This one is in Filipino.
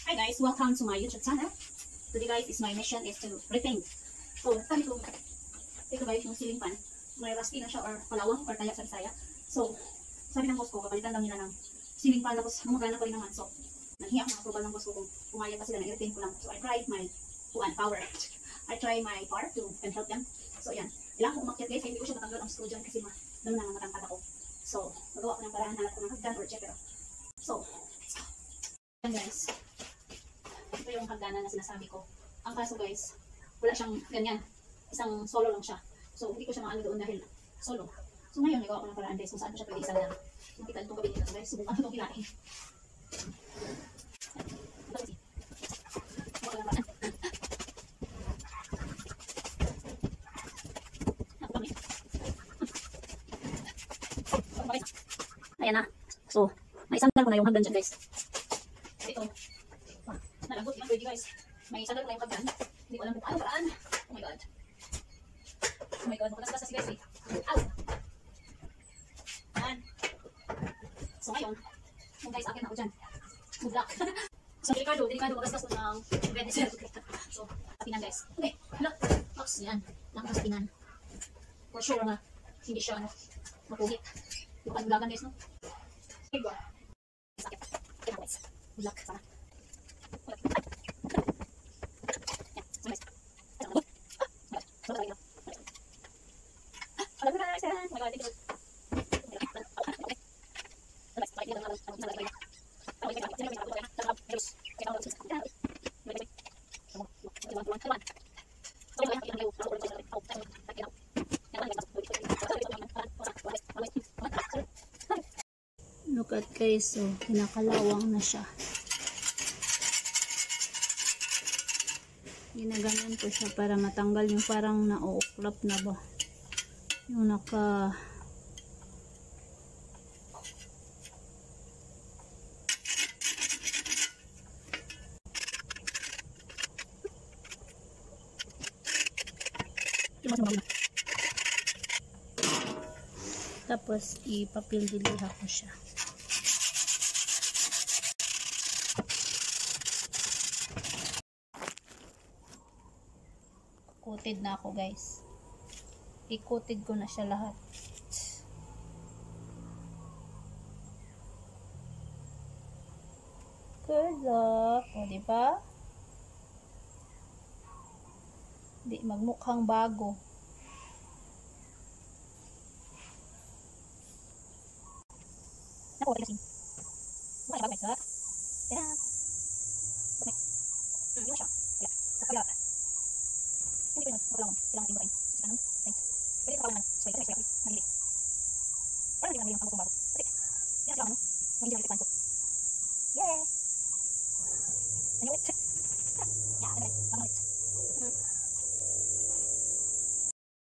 Hi guys, welcome to my YouTube channel. Today guys, my mission is to repaint. So, ito guys, yung ceiling fan. May rusty na siya or palawang or kaya sa Bisaya. So, sabi ng boss ko, kapalitan lang nila ng ceiling fan tapos gumagana pa rin naman. So, nanghiyak ng approval ng boss ko kung pumayag pa sila na i-repaint ko lang. So, I tried my power. I try my part to can help them. So, yan. Ilang ko umakyat guys, hindi ko siya matanggal ang screw dyan kasi dami na matangkad ako. So, magawa ko ng paraan, hanap ko ng hagdan or etc. So, let's go. Yan guys. Ito yung hagdanan na sinasabi ko. Ang kaso guys, wala siyang ganyan. Isang solo lang siya. So, hindi ko siya maano doon dahil solo. So, ngayon, nagawa ko ng paraan guys kung saan ko siya pwede isang lang. Nakita itong kabinit na guys. Subukan ko itong hilain. Ayan na. So, may sandal ko na yung hagdan dyan guys. Ito. Nalagot yan, ready guys. May sandal ko na yung hagdan. Hindi ko alam kung paano paraan. Oh my god. Oh my god, makatas-tas si guys eh. Ow! Yan. So ngayon, yung guys, akin ako dyan. Good luck. So, delikado, makatas-tas ko ng red desert. So, tapinan guys. Okay, look. Box, yan. Nakataspinan. For sure nga, hindi siya mapuhit. Hindi ko pagulagan guys, no? Okay, go. Sakit. Okay na guys. Good luck. Sana. Look at guys, so kinakalawang na siya. Ginaganan ko siya para matanggal yung parang nauuklap na ba. Yung naka tapos ipapildiliha ko siya. Coated na ako guys. I-coated ko na siya lahat. Good luck. O diba? Di magmukhang bago. Naku, wala kasing. Mukha siya bago guys ha. Tara. Bumay. Yun siya. Wala. Sa pala. Hindi ko naman. Kailangan tingin mo tayo. Kasi kanong. Thanks. Pwede ka naman. So, ito may sila. Nagili. Parang hindi naman ang pangusong bago. Pwede. Hindi na kailangan no. Yung hindi naman panto. Yeah! Ano ulit? Yeah, ano ulit? Ano ulit?